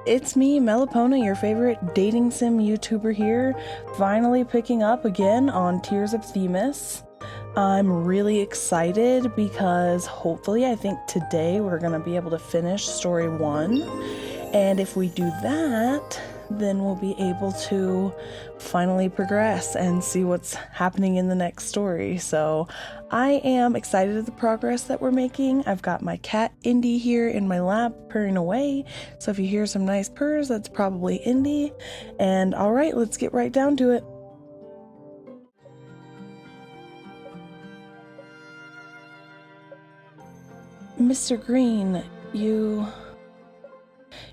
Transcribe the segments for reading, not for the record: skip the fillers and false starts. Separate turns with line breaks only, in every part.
It's me, Melipona, your favorite dating sim YouTuber here, finally picking up again on Tears of Themis. I'm really excited because hopefully I think today we're going to be able to finish story 1. And if we do that, then we'll be able to finally progress and see what's happening in the next story. So I am excited at the progress that we're making. I've got my cat Indy here in my lap purring away. So if you hear some nice purrs, that's probably Indy. And all right, let's get right down to it. Mr. Green, you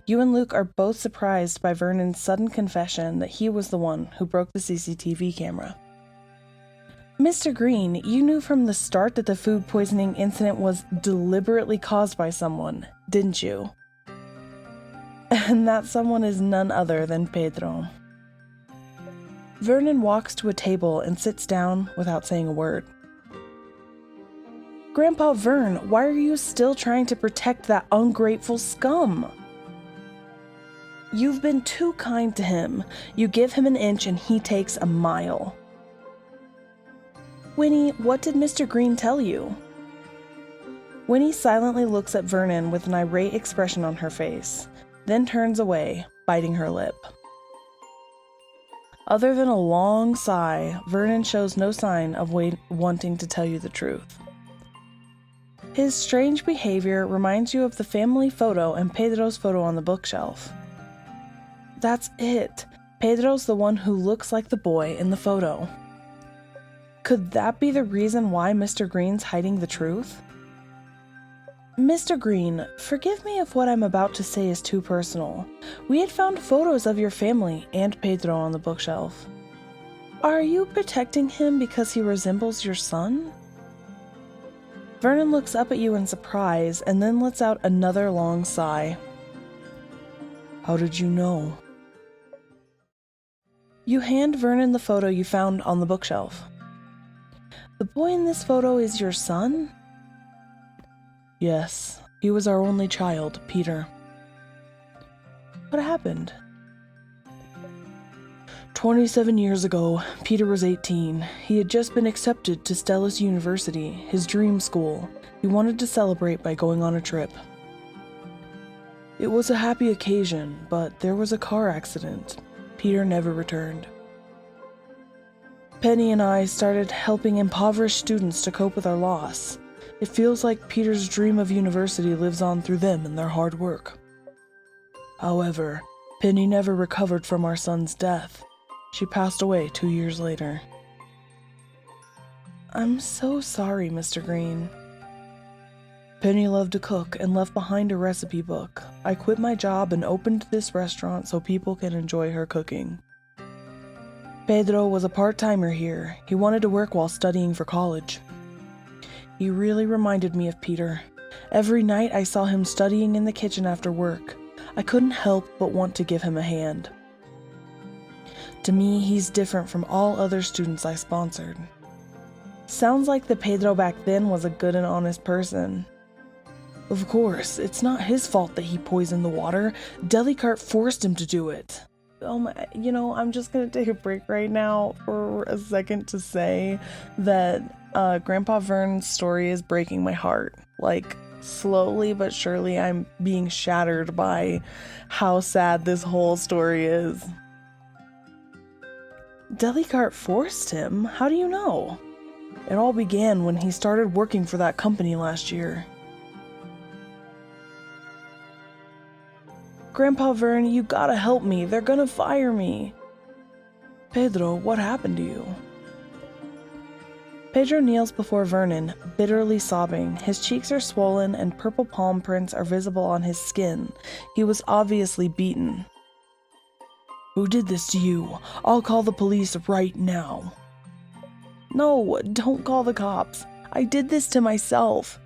and Luke are both surprised by Vernon's sudden confession that he was the one who broke the CCTV camera. Mr. Green, you knew from the start that the food poisoning incident was deliberately caused by someone, didn't you? And that someone is none other than Pedro. Vernon walks to a table and sits down without saying a word. Grandpa Vern, why are you still trying to protect that ungrateful scum? You've been too kind to him. You give him an inch and he takes a mile. Winnie, what did Mr. Green tell you? Winnie silently looks at Vernon with an irate expression on her face, then turns away, biting her lip. Other than a long sigh, Vernon shows no sign of wanting to tell you the truth. His strange behavior reminds you of the family photo and Pedro's photo on the bookshelf. That's it. Pedro's the one who looks like the boy in the photo. Could that be the reason why Mr. Green's hiding the truth? Mr. Green, forgive me if what I'm about to say is too personal. We had found photos of your family and Pedro on the bookshelf. Are you protecting him because he resembles your son? Vernon looks up at you in surprise and then lets out another long sigh. How did you know? You hand Vernon the photo you found on the bookshelf. The boy in this photo is your son? Yes, he was our only child, Peter. What happened? 27 years ago, Peter was 18. He had just been accepted to Stellus University, his dream school. He wanted to celebrate by going on a trip. It was a happy occasion, but there was a car accident. Peter never returned. Penny and I started helping impoverished students to cope with our loss. It feels like Peter's dream of university lives on through them and their hard work. However, Penny never recovered from our son's death. She passed away 2 years later. I'm so sorry, Mr. Green. Penny loved to cook and left behind a recipe book. I quit my job and opened this restaurant so people can enjoy her cooking. Pedro was a part-timer here. He wanted to work while studying for college. He really reminded me of Peter. Every night I saw him studying in the kitchen after work. I couldn't help but want to give him a hand. To me, he's different from all other students I sponsored. Sounds like the Pedro back then was a good and honest person. Of course, it's not his fault that he poisoned the water. Delicart forced him to do it. I'm just gonna take a break right now for a second to say that Grandpa Vern's story is breaking my heart. Like, slowly but surely I'm being shattered by how sad this whole story is. Delicart forced him? How do you know? It all began when he started working for that company last year. Grandpa Vern, you gotta help me. They're gonna fire me. Pedro, what happened to you? Pedro kneels before Vernon, bitterly sobbing. His cheeks are swollen and purple palm prints are visible on his skin. He was obviously beaten. Who did this to you? I'll call the police right now. No, don't call the cops. I did this to myself.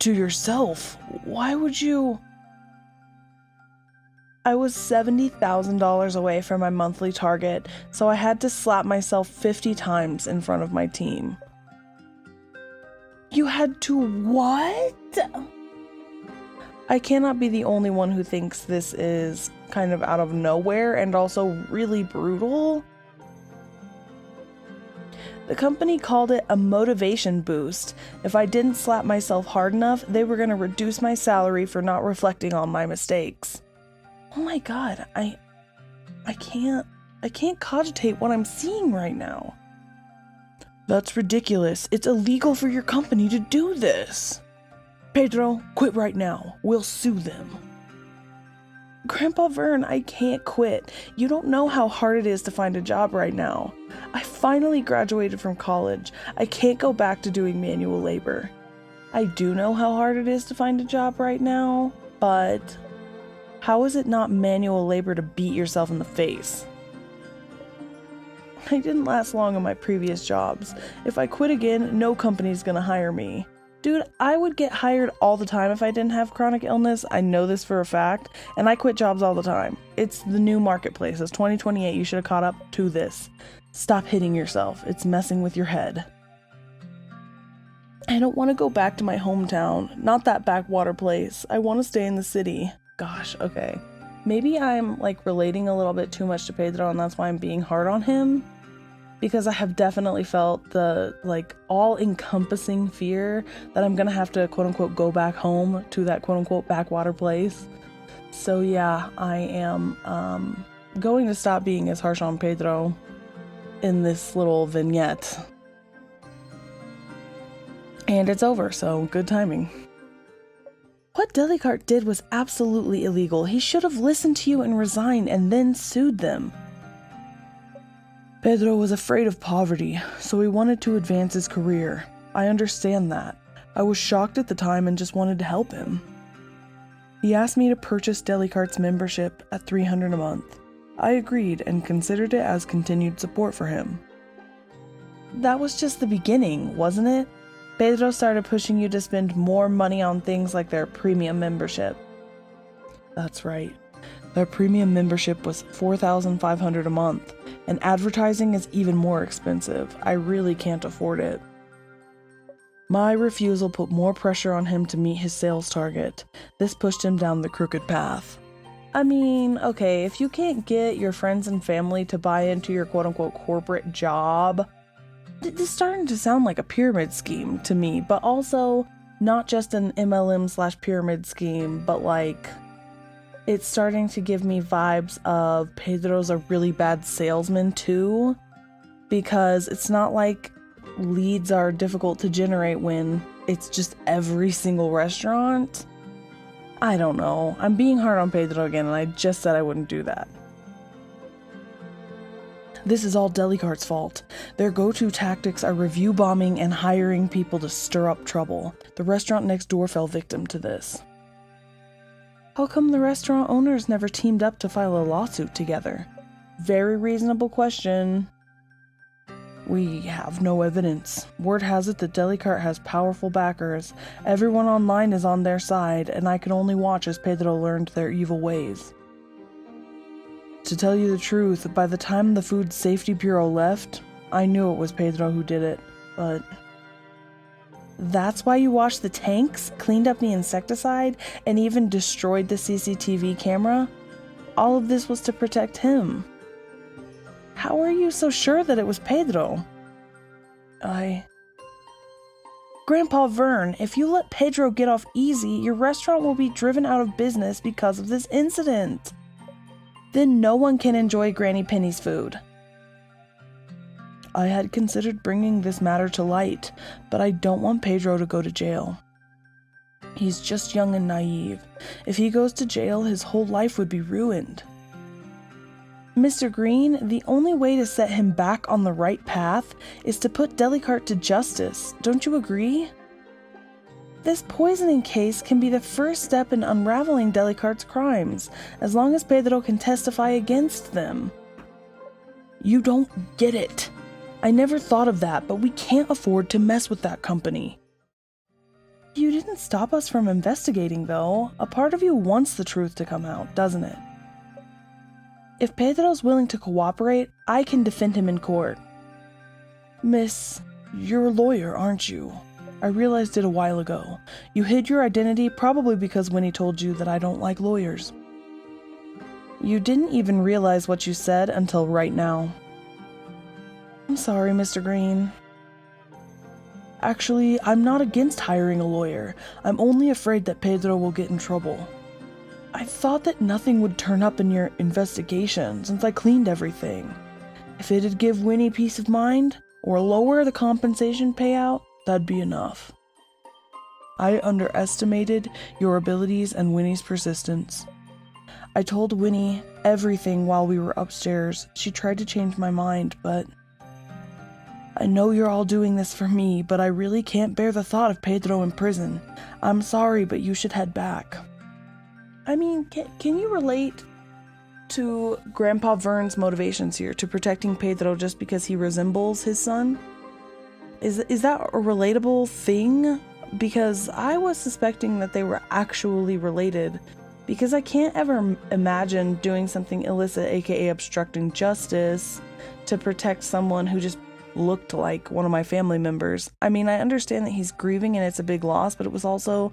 To yourself? Why would you? I was $70,000 away from my monthly target, so I had to slap myself 50 times in front of my team. You had to what? I cannot be the only one who thinks this is kind of out of nowhere and also really brutal. The company called it a motivation boost. If I didn't slap myself hard enough, they were going to reduce my salary for not reflecting on my mistakes. Oh my god, I can't cogitate what I'm seeing right now. That's ridiculous. It's illegal for your company to do this. Pedro, quit right now. We'll sue them. Grandpa Vern, I can't quit. You don't know how hard it is to find a job right now. I finally graduated from college. I can't go back to doing manual labor. I do know how hard it is to find a job right now, but how is it not manual labor to beat yourself in the face? I didn't last long in my previous jobs. If I quit again, no company's gonna hire me. Dude, I would get hired all the time if I didn't have chronic illness. I know this for a fact, and I quit jobs all the time. It's the new marketplace. It's 2028. You should have caught up to this. Stop hitting yourself. It's messing with your head. I don't want to go back to my hometown. Not that backwater place. I want to stay in the city. Gosh, okay. Maybe I'm relating a little bit too much to Pedro, and that's why I'm being hard on him. Because I have definitely felt the all-encompassing fear that I'm gonna have to quote-unquote go back home to that quote-unquote backwater place. So yeah, I am going to stop being as harsh on Pedro in this little vignette. And it's over, so good timing. What Delicart did was absolutely illegal. He should have listened to you and resigned and then sued them. Pedro was afraid of poverty, so he wanted to advance his career. I understand that. I was shocked at the time and just wanted to help him. He asked me to purchase Delicart's membership at $300 a month. I agreed and considered it as continued support for him. That was just the beginning, wasn't it? Pedro started pushing you to spend more money on things like their premium membership. That's right. Their premium membership was $4,500 a month, and advertising is even more expensive. I really can't afford it. My refusal put more pressure on him to meet his sales target. This pushed him down the crooked path. I mean, okay, if you can't get your friends and family to buy into your quote-unquote corporate job, this is starting to sound like a pyramid scheme to me, but also not just an MLM/pyramid scheme, but it's starting to give me vibes of Pedro's a really bad salesman too, because it's not like leads are difficult to generate when it's just every single restaurant. I don't know. I'm being hard on Pedro again, and I just said I wouldn't do that. This is all Delicart's fault. Their go-to tactics are review bombing and hiring people to stir up trouble. The restaurant next door fell victim to this. How come the restaurant owners never teamed up to file a lawsuit together? Very reasonable question. We have no evidence. Word has it that Delicart has powerful backers. Everyone online is on their side, and I can only watch as Pedro learned their evil ways. To tell you the truth, by the time the Food Safety Bureau left, I knew it was Pedro who did it, but... That's why you washed the tanks, cleaned up the insecticide, and even destroyed the CCTV camera? All of this was to protect him. How are you so sure that it was Pedro? Grandpa Vern, if you let Pedro get off easy, your restaurant will be driven out of business because of this incident. Then no one can enjoy Granny Penny's food. I had considered bringing this matter to light, but I don't want Pedro to go to jail. He's just young and naive. If he goes to jail, his whole life would be ruined. Mr. Green, the only way to set him back on the right path is to put Delicart to justice. Don't you agree? This poisoning case can be the first step in unraveling Delicart's crimes, as long as Pedro can testify against them. You don't get it. I never thought of that, but we can't afford to mess with that company. You didn't stop us from investigating, though. A part of you wants the truth to come out, doesn't it? If Pedro's willing to cooperate, I can defend him in court. Miss, you're a lawyer, aren't you? I realized it a while ago. You hid your identity probably because Winnie told you that I don't like lawyers. You didn't even realize what you said until right now. I'm sorry, Mr. Green. Actually, I'm not against hiring a lawyer. I'm only afraid that Pedro will get in trouble. I thought that nothing would turn up in your investigation since I cleaned everything. If it'd give Winnie peace of mind, or lower the compensation payout, that'd be enough. I underestimated your abilities and Winnie's persistence. I told Winnie everything while we were upstairs. She tried to change my mind, but... I know you're all doing this for me, but I really can't bear the thought of Pedro in prison. I'm sorry, but you should head back. I mean, can you relate to Grandpa Vern's motivations here to protecting Pedro just because he resembles his son? Is that a relatable thing? Because I was suspecting that they were actually related, because I can't ever imagine doing something illicit, aka obstructing justice, to protect someone who just looked like one of my family members. I mean, I understand that he's grieving and it's a big loss, but it was also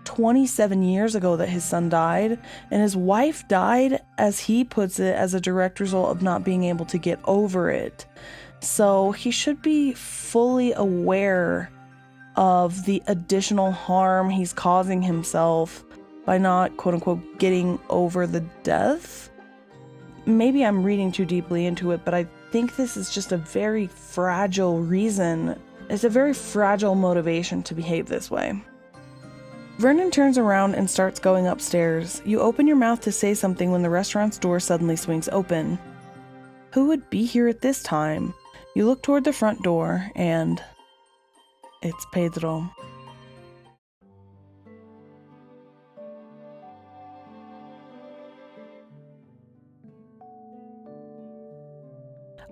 27 years ago that his son died, and his wife died, as he puts it, as a direct result of not being able to get over it. So he should be fully aware of the additional harm he's causing himself by not, quote unquote, getting over the death. Maybe I'm reading too deeply into it, but I think this is just a very fragile reason. It's a very fragile motivation to behave this way. Vernon turns around and starts going upstairs. You open your mouth to say something when the restaurant's door suddenly swings open. Who would be here at this time? You look toward the front door, and it's Pedro.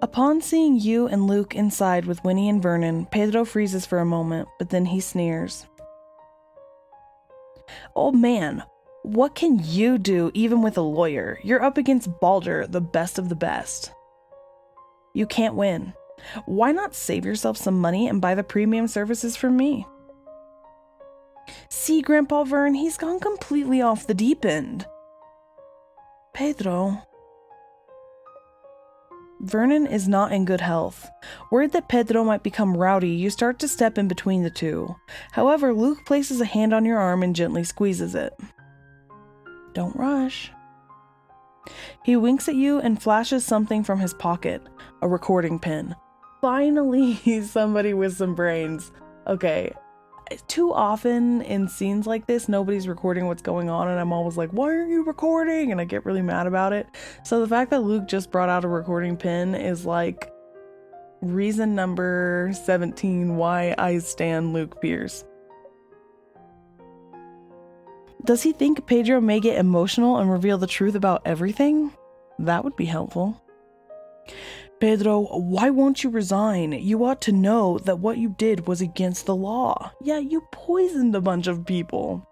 Upon seeing you and Luke inside with Winnie and Vernon, Pedro freezes for a moment, but then he sneers. Oh man, what can you do even with a lawyer? You're up against Balder, the best of the best. You can't win. Why not save yourself some money and buy the premium services from me? See, Grandpa Vern, he's gone completely off the deep end. Pedro. Vernon is not in good health. Worried that Pedro might become rowdy, you start to step in between the two. However, Luke places a hand on your arm and gently squeezes it. Don't rush. He winks at you and flashes something from his pocket, a recording pin. Finally, somebody with some brains. Okay. Too often in scenes like this, nobody's recording what's going on, and I'm always like, why aren't you recording? And I get really mad about it. So the fact that Luke just brought out a recording pin is like reason number 17 why I stan Luke Pierce. Does he think Pedro may get emotional and reveal the truth about everything? That would be helpful. Pedro, why won't you resign? You ought to know that what you did was against the law. Yeah, you poisoned a bunch of people.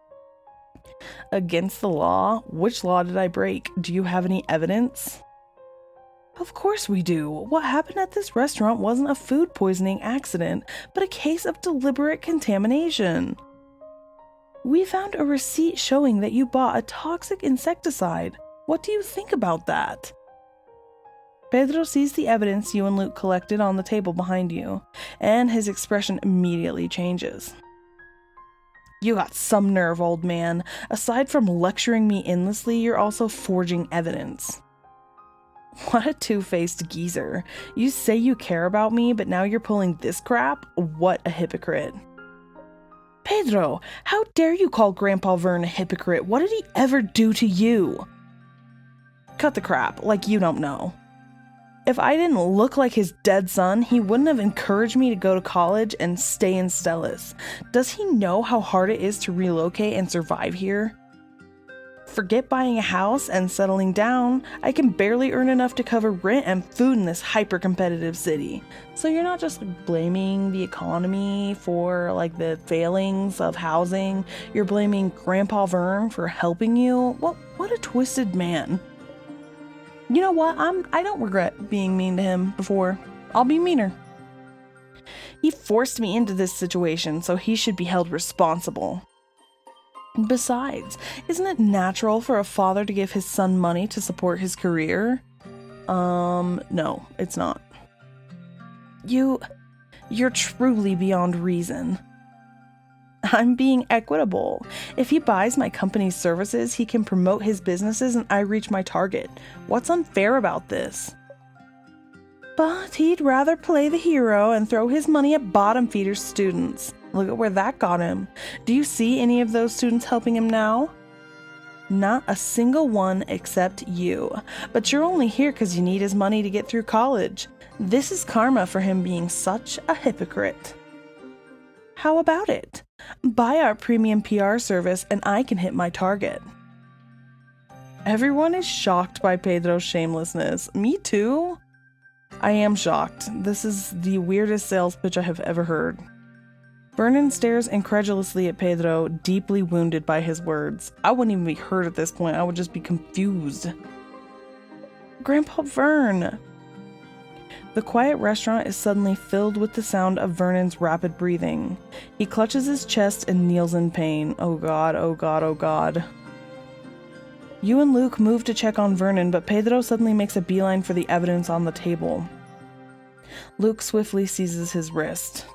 Against the law? Which law did I break? Do you have any evidence? Of course we do. What happened at this restaurant wasn't a food poisoning accident, but a case of deliberate contamination. We found a receipt showing that you bought a toxic insecticide. What do you think about that? Pedro sees the evidence you and Luke collected on the table behind you, and his expression immediately changes. You got some nerve, old man. Aside from lecturing me endlessly, you're also forging evidence. What a two-faced geezer. You say you care about me, but now you're pulling this crap? What a hypocrite. Pedro, how dare you call Grandpa Vern a hypocrite? What did he ever do to you? Cut the crap, like you don't know. If I didn't look like his dead son, he wouldn't have encouraged me to go to college and stay in Stellis. Does he know how hard it is to relocate and survive here? Forget buying a house and settling down. I can barely earn enough to cover rent and food in this hyper-competitive city. So you're not just blaming the economy for the failings of housing. You're blaming Grandpa Vern for helping you? What a twisted man. You know what? I don't regret being mean to him before. I'll be meaner. He forced me into this situation, so he should be held responsible. Besides, isn't it natural for a father to give his son money to support his career? No, it's not. You're truly beyond reason. I'm being equitable. If he buys my company's services, he can promote his businesses and I reach my target. What's unfair about this? But he'd rather play the hero and throw his money at bottom feeder students. Look at where that got him. Do you see any of those students helping him now? Not a single one except you. But you're only here because you need his money to get through college. This is karma for him being such a hypocrite. How about it? Buy our premium PR service and I can hit my target. Everyone is shocked by Pedro's shamelessness. Me too. I am shocked. This is the weirdest sales pitch I have ever heard. Vernon stares incredulously at Pedro, deeply wounded by his words. I wouldn't even be hurt at this point. I would just be confused. Grandpa Vern! The quiet restaurant is suddenly filled with the sound of Vernon's rapid breathing. He clutches his chest and kneels in pain. Oh God, oh God, oh God. You and Luke move to check on Vernon, but Pedro suddenly makes a beeline for the evidence on the table. Luke swiftly seizes his wrist.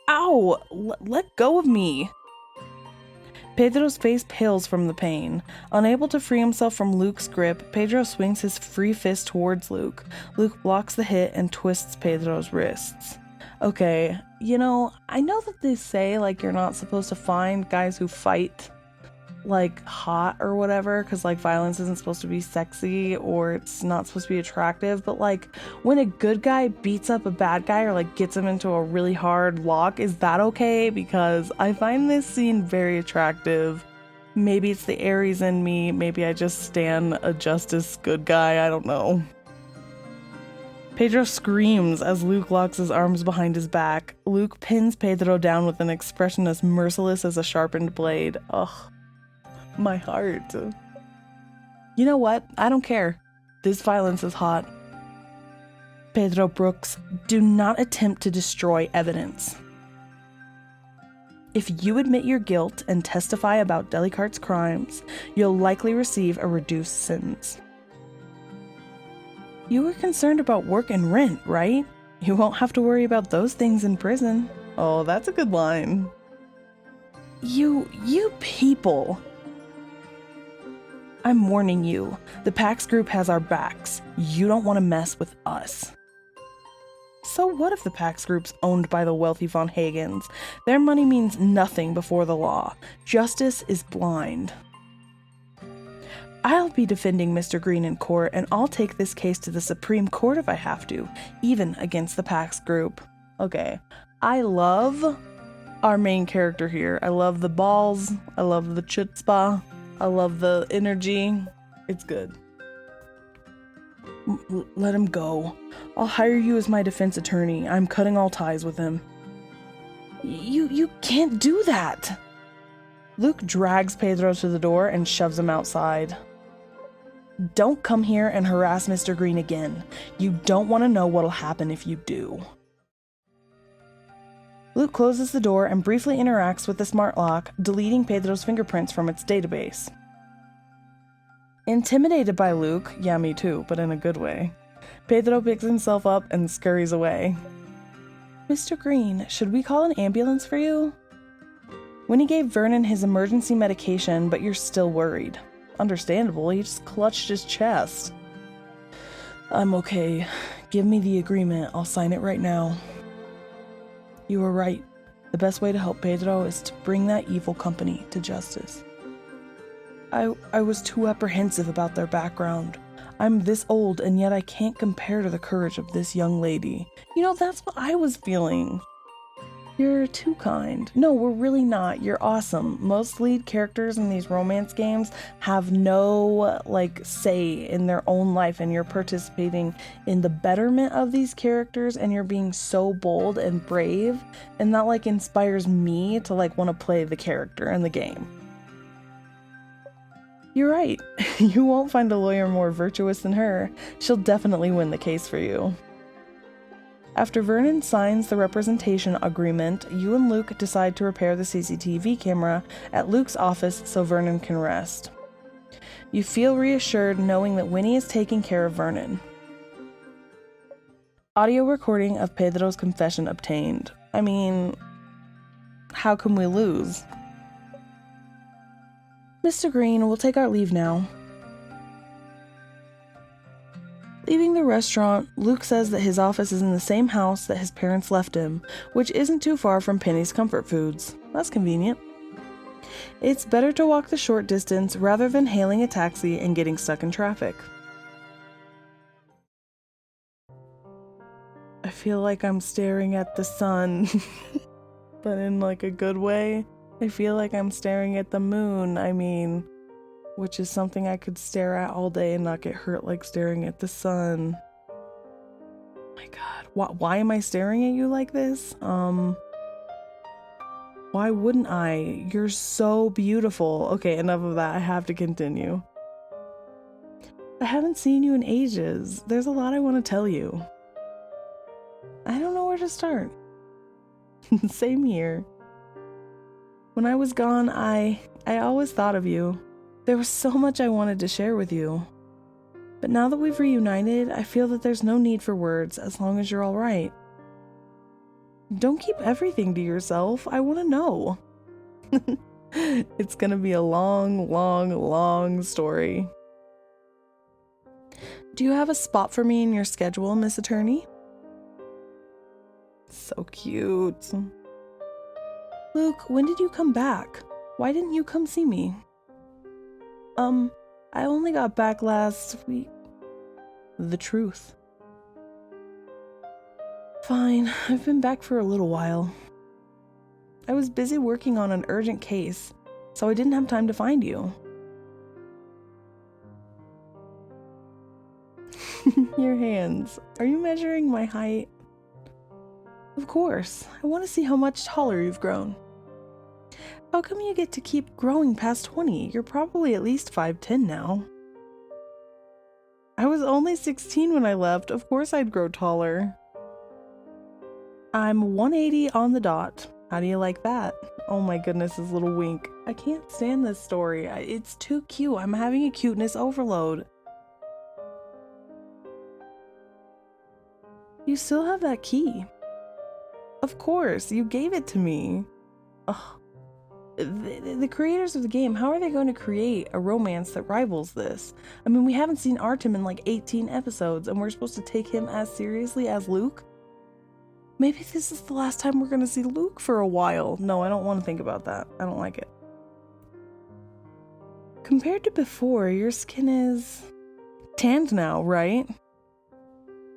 Ow! Let go of me! Pedro's face pales from the pain. Unable to free himself from Luke's grip, Pedro swings his free fist towards Luke. Luke blocks the hit and twists Pedro's wrists. Okay, I know that they say, you're not supposed to find guys who fight, hot or whatever, because, violence isn't supposed to be sexy or it's not supposed to be attractive, but, when a good guy beats up a bad guy or, gets him into a really hard lock, is that okay? Because I find this scene very attractive. Maybe it's the Aries in me, maybe I just stan a justice good guy, I don't know. Pedro screams as Luke locks his arms behind his back. Luke pins Pedro down with an expression as merciless as a sharpened blade. Ugh. My heart. You know what? I don't care. This violence is hot. Pedro Brooks, do not attempt to destroy evidence. If you admit your guilt and testify about Delicart's crimes, you'll likely receive a reduced sentence. You were concerned about work and rent, right? You won't have to worry about those things in prison. Oh, that's a good line. You people. I'm warning you, the Pax group has our backs. You don't want to mess with us. So what if the Pax group's owned by the wealthy Von Hagens? Their money means nothing before the law. Justice is blind. I'll be defending Mr. Green in court, and I'll take this case to the Supreme Court if I have to, even against the Pax group. Okay, I love our main character here. I love the balls. I love the chutzpah. I love the energy. It's good. Let him go. I'll hire you as my defense attorney. I'm cutting all ties with him. You can't do that. Luke drags Pedro to the door and shoves him outside. Don't come here and harass Mr. Green again. You don't want to know what'll happen if you do. Luke closes the door and briefly interacts with the smart lock, deleting Pedro's fingerprints from its database. Intimidated by Luke, yeah, me too, but in a good way, Pedro picks himself up and scurries away. Mr. Green, should we call an ambulance for you? Winnie gave Vernon his emergency medication, but you're still worried. Understandable, he just clutched his chest. I'm okay. Give me the agreement, I'll sign it right now. You were right. The best way to help Pedro is to bring that evil company to justice. I was too apprehensive about their background. I'm this old and yet I can't compare to the courage of this young lady. That's what I was feeling. You're too kind. No, we're really not. You're awesome. Most lead characters in these romance games have no, say in their own life, and you're participating in the betterment of these characters, and you're being so bold and brave, and that, inspires me to, want to play the character in the game. You're right. You won't find a lawyer more virtuous than her. She'll definitely win the case for you. After Vernon signs the representation agreement, you and Luke decide to repair the CCTV camera at Luke's office so Vernon can rest. You feel reassured knowing that Winnie is taking care of Vernon. Audio recording of Pedro's confession obtained. I mean, how can we lose? Mr. Green, we'll take our leave now. Leaving the restaurant, Luke says that his office is in the same house that his parents left him, which isn't too far from Penny's Comfort Foods. That's convenient. It's better to walk the short distance rather than hailing a taxi and getting stuck in traffic. I feel like I'm staring at the sun, but in like a good way. I feel like I'm staring at the moon, which is something I could stare at all day and not get hurt like staring at the sun. Oh my god, why am I staring at you like this? Why wouldn't I? You're so beautiful. Okay, enough of that, I have to continue. I haven't seen you in ages. There's a lot I want to tell you. I don't know where to start. Same here. When I was gone, I always thought of you. There was so much I wanted to share with you. But now that we've reunited, I feel that there's no need for words as long as you're all right. Don't keep everything to yourself. I want to know. It's gonna be a long, long, long story. Do you have a spot for me in your schedule, Miss Attorney? So cute. Luke, when did you come back? Why didn't you come see me? I only got back last week. The truth. Fine, I've been back for a little while. I was busy working on an urgent case, so I didn't have time to find you. Your hands. Are you measuring my height? Of course. I want to see how much taller you've grown. How come you get to keep growing past 20? You're probably at least 5'10" now. I was only 16 when I left. Of course I'd grow taller. I'm 180 on the dot. How do you like that? Oh my goodness, his little wink. I can't stand this story. It's too cute. I'm having a cuteness overload. You still have that key. Of course, you gave it to me. Ugh. The creators of the game, how are they going to create a romance that rivals this? I mean, we haven't seen Artem in like 18 episodes, and we're supposed to take him as seriously as Luke? Maybe this is the last time we're going to see Luke for a while. No, I don't want to think about that. I don't like it. Compared to before, your skin is tanned now, right?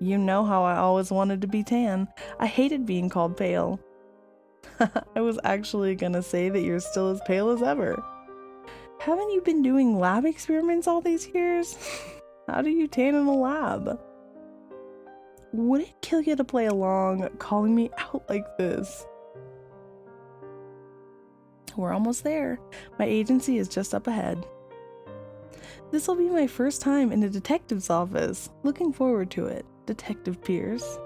You know how I always wanted to be tan. I hated being called pale. I was actually gonna say that you're still as pale as ever. Haven't you been doing lab experiments all these years? How do you tan in a lab? Would it kill you to play along, calling me out like this? We're almost there. My agency is just up ahead. This will be my first time in a detective's office. Looking forward to it, Detective Pierce.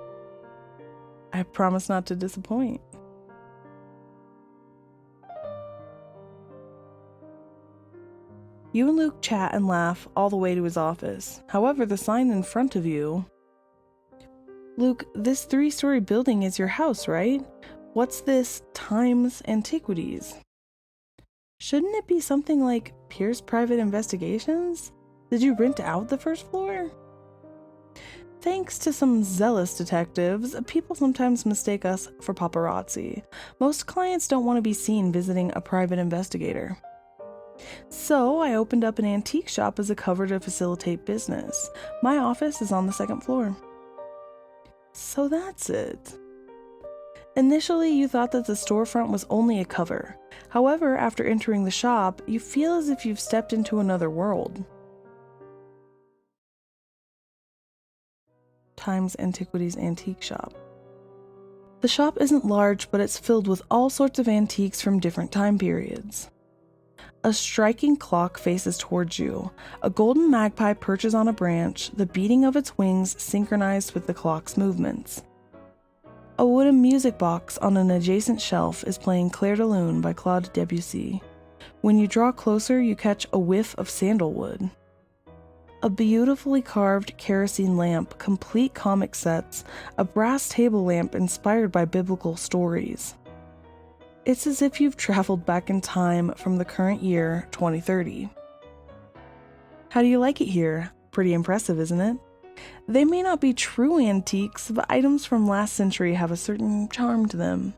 I promise not to disappoint. You and Luke chat and laugh all the way to his office. However, the sign in front of you... Luke, this 3-story building is your house, right? What's this Times Antiquities? Shouldn't it be something like Pierce Private Investigations? Did you rent out the first floor? Thanks to some zealous detectives, people sometimes mistake us for paparazzi. Most clients don't want to be seen visiting a private investigator. So I opened up an antique shop as a cover to facilitate business. My office is on the 2nd floor. So that's it. Initially, you thought that the storefront was only a cover. However, after entering the shop, you feel as if you've stepped into another world. Times Antiquities Antique Shop. The shop isn't large, but it's filled with all sorts of antiques from different time periods. A striking clock faces towards you. A golden magpie perches on a branch, the beating of its wings synchronized with the clock's movements. A wooden music box on an adjacent shelf is playing Clair de Lune by Claude Debussy. When you draw closer, you catch a whiff of sandalwood. A beautifully carved kerosene lamp, complete comic sets, a brass table lamp inspired by biblical stories. It's as if you've traveled back in time from the current year, 2030. How do you like it here? Pretty impressive, isn't it? They may not be true antiques, but items from last century have a certain charm to them.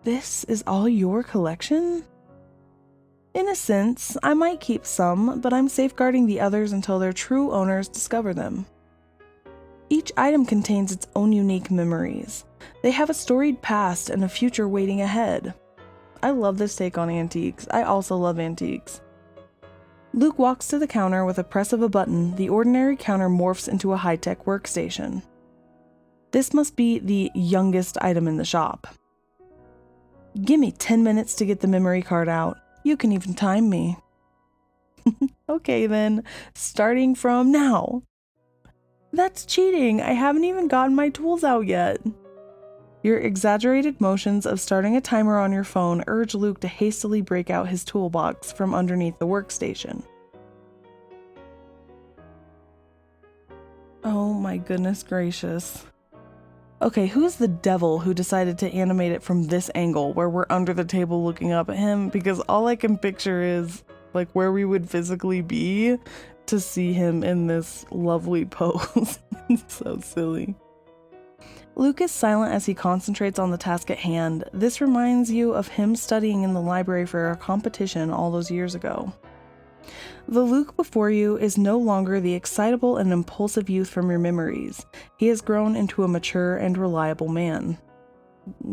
This is all your collection? In a sense, I might keep some, but I'm safeguarding the others until their true owners discover them. Each item contains its own unique memories. They have a storied past and a future waiting ahead. I love this take on antiques. I also love antiques. Luke walks to the counter. With a press of a button, the ordinary counter morphs into a high-tech workstation. This must be the youngest item in the shop. Give me 10 minutes to get the memory card out. You can even time me. Okay then, starting from now. That's cheating. I haven't even gotten my tools out yet. Your exaggerated motions of starting a timer on your phone urge Luke to hastily break out his toolbox from underneath the workstation. Oh my goodness gracious. Okay, who's the devil who decided to animate it from this angle where we're under the table looking up at him? Because all I can picture is like where we would physically be to see him in this lovely pose. It's so silly. Luke is silent as he concentrates on the task at hand. This reminds you of him studying in the library for a competition all those years ago. The Luke before you is no longer the excitable and impulsive youth from your memories. He has grown into a mature and reliable man.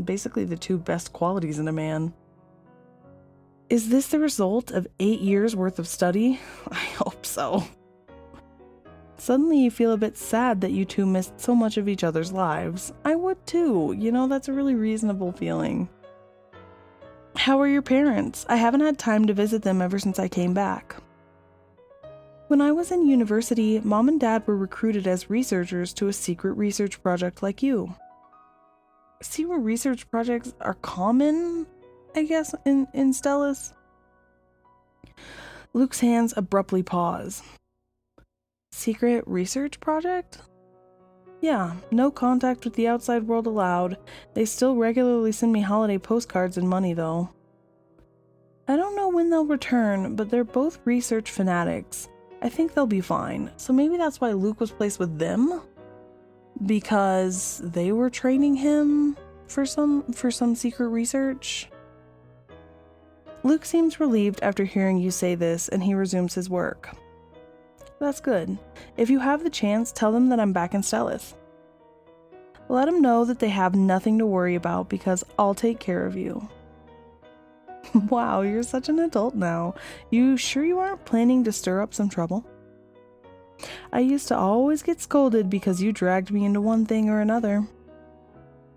Basically the two best qualities in a man. Is this the result of 8 years worth of study? I hope so. Suddenly you feel a bit sad that you two missed so much of each other's lives. I would too. You know, that's a really reasonable feeling. How are your parents? I haven't had time to visit them ever since I came back. When I was in university, Mom and Dad were recruited as researchers to a secret research project like you. Secret research projects are common, I guess, in Stellus. Luke's hands abruptly pause. Secret research project? Yeah, no contact with the outside world allowed. They still regularly send me holiday postcards and money, though. I don't know when they'll return, but they're both research fanatics. I think they'll be fine. So maybe that's why Luke was placed with them? Because they were training him for some secret research? Luke seems relieved after hearing you say this, and he resumes his work. That's good. If you have the chance, tell them that I'm back in Stellus. Let them know that they have nothing to worry about because I'll take care of you. Wow, you're such an adult now. You sure you aren't planning to stir up some trouble? I used to always get scolded because you dragged me into one thing or another.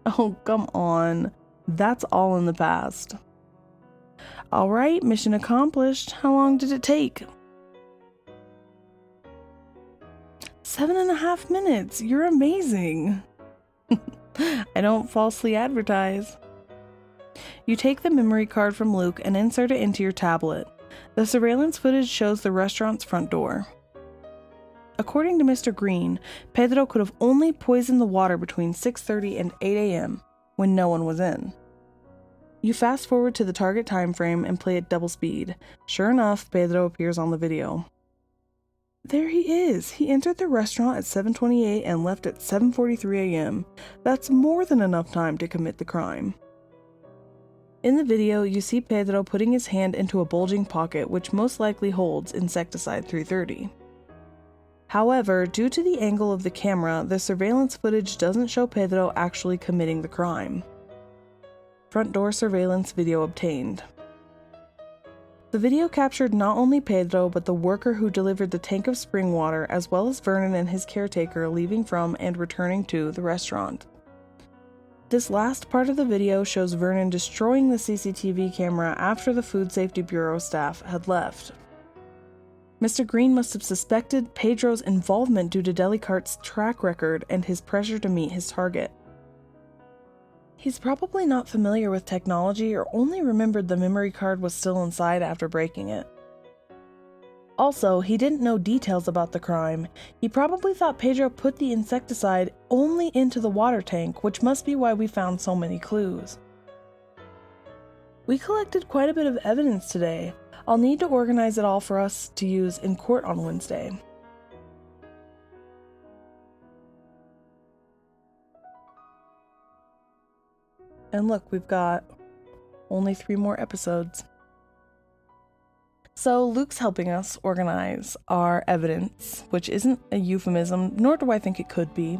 Oh, come on. That's all in the past. All right, mission accomplished. How long did it take? 7.5 minutes. You're amazing. I don't falsely advertise. You take the memory card from Luke and insert it into your tablet. The surveillance footage shows the restaurant's front door. According to Mr. Green, Pedro could have only poisoned the water between 6:30 and 8 a.m. when no one was in. You fast forward to the target time frame and play at double speed. Sure enough, Pedro appears on the video. There he is. He entered the restaurant at 7:28 and left at 7:43 a.m. That's more than enough time to commit the crime. In the video, you see Pedro putting his hand into a bulging pocket which most likely holds Insecticide 330. However, due to the angle of the camera, the surveillance footage doesn't show Pedro actually committing the crime. Front door surveillance video obtained. The video captured not only Pedro, but the worker who delivered the tank of spring water, as well as Vernon and his caretaker leaving from and returning to the restaurant. This last part of the video shows Vernon destroying the CCTV camera after the Food Safety Bureau staff had left. Mr. Green must have suspected Pedro's involvement due to Delicarte's track record and his pressure to meet his target. He's probably not familiar with technology or only remembered the memory card was still inside after breaking it. Also, he didn't know details about the crime. He probably thought Pedro put the insecticide only into the water tank, which must be why we found so many clues. We collected quite a bit of evidence today. I'll need to organize it all for us to use in court on Wednesday. And look, we've got only 3 more episodes. So Luke's helping us organize our evidence, which isn't a euphemism, nor do I think it could be.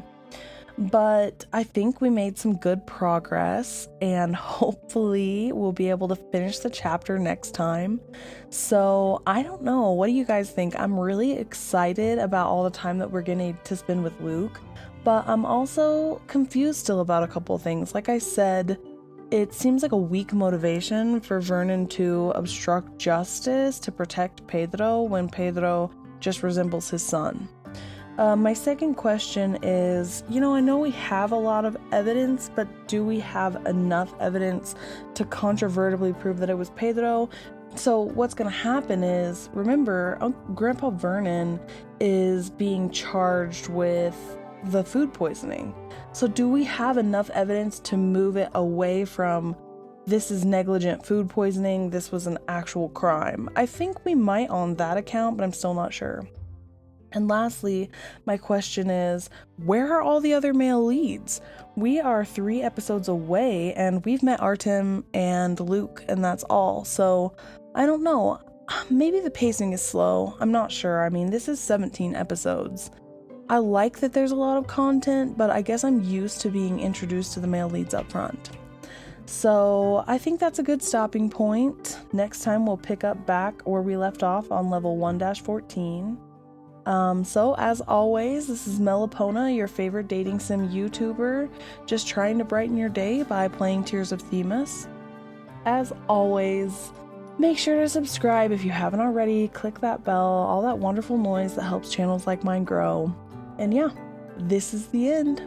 But I think we made some good progress, and hopefully we'll be able to finish the chapter next time. So I don't know, what do you guys think? I'm really excited about all the time that we're getting to spend with Luke, but I'm also confused still about a couple of things. Like I said, it seems like a weak motivation for Vernon to obstruct justice to protect Pedro when Pedro just resembles his son. My second question is, I know we have a lot of evidence, but do we have enough evidence to controvertibly prove that it was Pedro? So what's going to happen is, remember, Grandpa Vernon is being charged with the food poisoning. So do we have enough evidence to move it away from this is negligent food poisoning, this was an actual crime? I think we might on that account, but I'm still not sure. And lastly, my question is, where are all the other male leads? We are 3 episodes away, and we've met Artem and Luke, and that's all. So, I don't know. Maybe the pacing is slow. I'm not sure. I mean, this is 17 episodes. I like that there's a lot of content, but I guess I'm used to being introduced to the male leads up front. So, I think that's a good stopping point. Next time we'll pick up back where we left off on level 1-14. So as always, this is Melipona, your favorite dating sim YouTuber, just trying to brighten your day by playing Tears of Themis. As always, make sure to subscribe if you haven't already, click that bell, all that wonderful noise that helps channels like mine grow. And yeah, this is the end.